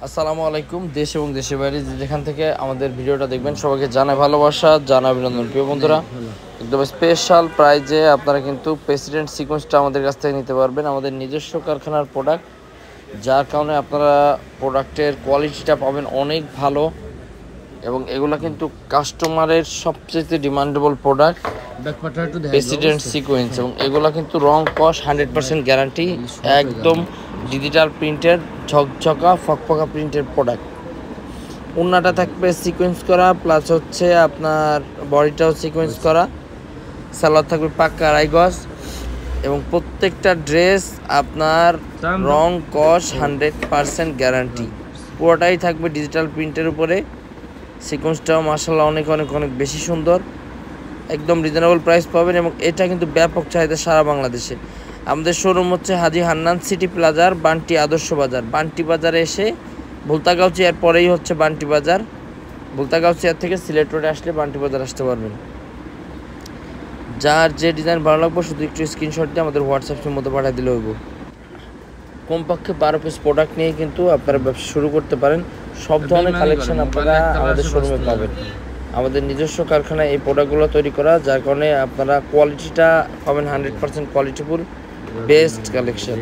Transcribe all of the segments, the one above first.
আসসালামু আলাইকুম। দেশ এবং দেশের বাইরে যেখান থেকে আমাদের ভিডিওটা দেখবেন সবাইকে জানাই ভালোবাসা, জানাই অভিনন্দন। প্রিয় বন্ধুরা, একদম স্পেশাল প্রাইজে আপনারা কিন্তু প্রেসিডেন্ট সিকোয়েন্সটা আমাদের কাছ থেকে নিতে পারবেন। আমাদের নিজস্ব কারখানার প্রোডাক্ট, যার কারণে আপনারা প্রোডাক্টের কোয়ালিটিটা পাবেন অনেক ভালো এবং এগুলা কিন্তু কাস্টমারের সবচেয়ে ডিমান্ডেবল প্রোডাক্ট প্রেসিডেন্ট সিকোয়েন্স। এবং এগুলা কিন্তু রং কস 100% গ্যারান্টি, একদম ডিজিটাল প্রিন্টের ঝকঝকা ফকফকা প্রিন্টের প্রোডাক্ট। ওড়নাটা থাকবে সিকোয়েন্স করা, প্লাস হচ্ছে আপনার বডিটাও সিকোয়েন্স করা, সালোয়ার থাকবে পাক্কা আড়াই গজ এবং প্রত্যেকটা ড্রেস আপনার রং কস 100% গ্যারান্টি। পুরোটাই থাকবে ডিজিটাল প্রিন্টের উপরে। সিকোয়েন্সটাও মাশাআল্লাহ অনেক অনেক অনেক বেশি সুন্দর, একদম রিজনেবল প্রাইস পাবেন এবং এটা কিন্তু ব্যাপক চাহিদা সারা বাংলাদেশে। আমাদের শোরুম হচ্ছে হাজী হান্নান সিটি প্লাজার, বান্টি আদর্শ বাজার। বান্টি বাজারে এসে ভুলতাগাঁও চেয়ার পরেই হচ্ছে বান্টি বাজার। ভুলতাগাঁও চেয়ার থেকে সিলেট রোডে আসলে বান্টি বাজার আসতে পারবেন। যার যে ডিজাইন ভালো লাগবে শুধু একটু স্ক্রিনশট দিয়ে আমাদের হোয়াটসঅ্যাপের মধ্যে পাঠিয়ে দিলে হইব। কমপক্ষে 12 পিস প্রোডাক্ট নিয়ে কিন্তু আপনারা ব্যবসা শুরু করতে পারেন। সব ধরনের কালেকশন আপনারা আমাদের শোরুমে পাবেন। আমাদের নিজস্ব কারখানায় এই প্রোডাক্টগুলো তৈরি করা, যার কারণে আপনারা কোয়ালিটিটা পাবেন 100% কোয়ালিটিফুল বেস্ট কালেকশন।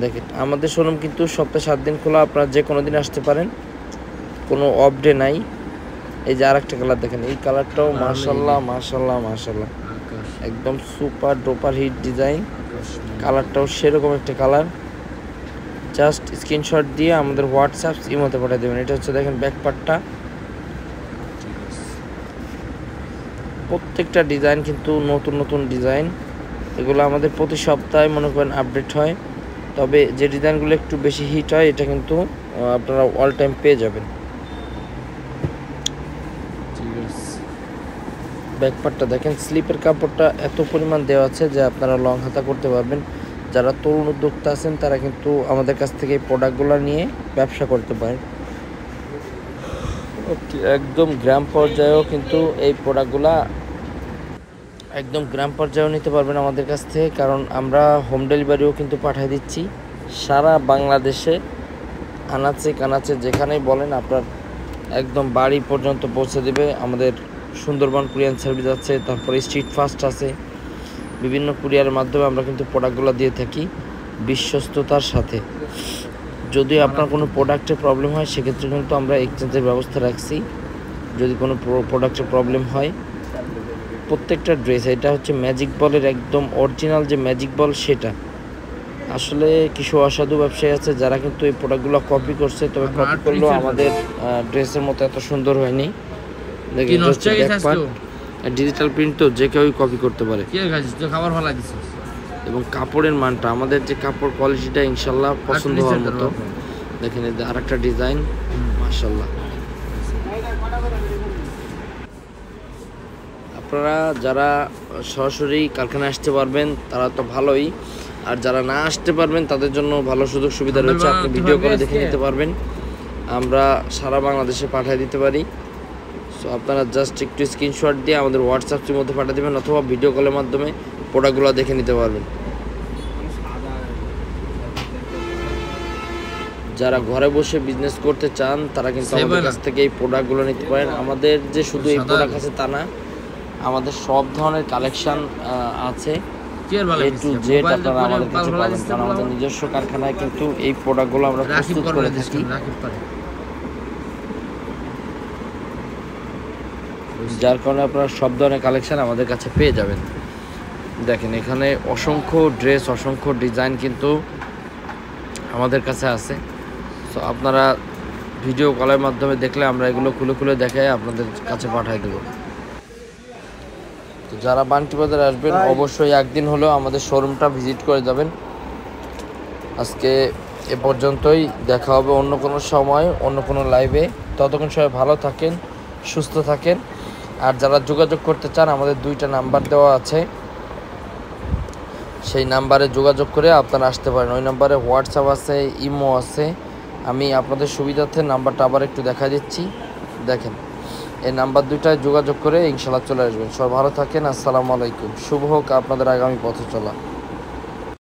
দেখেন আমাদের শোরুম কিন্তু সপ্তাহে 7 দিন খোলা, আপনারা যে কোনো দিন আসতে পারেন, কোনো অফ ডে নাই। এই যে আরেকটা কালার দেখেন, এই কালারটাও মাশাআল্লাহ মাশাআল্লাহ মাশাআল্লাহ একদম সুপার ডোপার হিট ডিজাইন। কালারটাও সেরকম একটা কালার। জাস্ট স্ক্রিনশট দিয়ে আমাদের হোয়াটসঅ্যাপ ইমোতে পাঠিয়ে দেবেন। এটা হচ্ছে দেখেন ব্যাক পার্টটা। প্রত্যেকটা ডিজাইন কিন্তু নতুন নতুন ডিজাইন। এগুলো আমাদের প্রতি সপ্তাহে মনে করেন আপডেট হয়, তবে যে ডিজাইনগুলো একটু বেশি হিট হয় এটা কিন্তু আপনারা অল টাইম পেয়ে যাবেন। ব্যাক পার্টটা দেখেন, স্লিপের কাপড়টা এত পরিমাণ দেওয়া আছে যে আপনারা লং হাতা করতে পারবেন। যারা তরুণ উদ্যোক্তা আছেন তারা কিন্তু আমাদের কাছ থেকে এই প্রোডাক্টগুলো নিয়ে ব্যবসা করতে পারেন। একদম গ্রাম পর্যায়েও কিন্তু এই প্রোডাক্টগুলা একদম গ্রাম পর্যায়েও নিতে পারবেন আমাদের কাছ থেকে, কারণ আমরা হোম ডেলিভারিও কিন্তু পাঠিয়ে দিচ্ছি সারা বাংলাদেশে। আনাচে কানাচে যেখানেই বলেন আপনার একদম বাড়ি পর্যন্ত পৌঁছে দেবে। আমাদের সুন্দরবন কুরিয়ার সার্ভিস আছে, তারপরে স্ট্রিট ফাস্ট আছে, বিভিন্ন কুরিয়ারের মাধ্যমে আমরা কিন্তু প্রোডাক্টগুলো দিয়ে থাকি বিশ্বস্ততার সাথে। যদি আপনার কোনো প্রোডাক্টের প্রবলেম হয় সেক্ষেত্রে কিন্তু আমরা এক্সচেঞ্জের ব্যবস্থা রাখছি। যদি কোনো প্রোডাক্টের প্রবলেম হয়, প্রত্যেকটা ড্রেস, এটা হচ্ছে ম্যাজিক বলের একদম অরিজিনাল যে ম্যাজিক বল সেটা। আসলে কিছু অসাধু ব্যবসায়ী আছে যারা কিন্তু এই প্রোডাক্টগুলো কপি করছে, তবে কপি করলেও আমাদের ড্রেসের মতো এত সুন্দর হয়নি। দেখেন ডিজিটাল প্রিন্ট তো যে কেউই কপি করতে পারে। এবং কাপড়ের মানটা, আমাদের যে কাপড় কোয়ালিটিটা ইনশাল্লাহ পছন্দ হওয়ার মতো। দেখেন এই আর একটা ডিজাইন মাশাল্লাহ। আপনারা যারা সরাসরি কারখানায় আসতে পারবেন তারা তো ভালোই, আর যারা না আসতে পারবেন তাদের জন্য ভালো সুযোগ সুবিধা রয়েছে। আপনি ভিডিও করে দেখে নিতে পারবেন, আমরা সারা বাংলাদেশে পাঠিয়ে দিতে পারি। সো আপনারা জাস্ট একটু স্ক্রিনশট দিয়ে আমাদের হোয়াটসঅ্যাপের মধ্যে পাঠিয়ে দেবেন, অথবা ভিডিও কলের মাধ্যমে প্রোডাক্টগুলো দেখে নিতে পারবেন। যারা ঘরে বসে বিজনেস করতে চান তারা কিন্তু আমাদের কাছ থেকে এই প্রোডাক্টগুলো নিতে পারেন। আমাদের যে শুধু এই প্রোডাক্ট আছে তা না, আমাদের সব ধরনের কালেকশন আছে, এ টু জেড আপনারা আমাদের কাছে পাবেন। কারণ আমাদের নিজস্ব কারখানায় কিন্তু এই প্রোডাক্টগুলো আমরা প্রস্তুত করে থাকি, যার কারণে আপনারা সব ধরনের কালেকশন আমাদের কাছে পেয়ে যাবেন। দেখেন এখানে অসংখ্য ড্রেস, অসংখ্য ডিজাইন কিন্তু আমাদের কাছে আছে। সো আপনারা ভিডিও কলের মাধ্যমে দেখলে আমরা এগুলো খুলে খুলে দেখাই আপনাদের কাছে পাঠিয়ে দেবো। তো যারা বান্টি বাজারে আসবেন অবশ্যই একদিন হলেও আমাদের শোরুমটা ভিজিট করে যাবেন। আজকে এ পর্যন্তই, দেখা হবে অন্য কোনো সময় অন্য কোনো লাইভে। ততক্ষণ সবাই ভালো থাকেন, সুস্থ থাকেন। আর যারা যোগাযোগ করতে চান আমাদের 2টা নাম্বার দেওয়া আছে, সেই নাম্বারে যোগাযোগ করে আপনারা আসতে পারেন। ওই নাম্বারে হোয়াটসঅ্যাপ আছে, ইমো আছে। আমি আপনাদের সুবিধার্থে নাম্বারটা আবার একটু দেখা দিচ্ছি। দেখেন এই নাম্বার 2টায় যোগাযোগ করে ইনশাল্লাহ চলে আসবেন। সবাই ভালো থাকেন। আসসালামু আলাইকুম। শুভ হোক আপনাদের আগামী পথ চলা।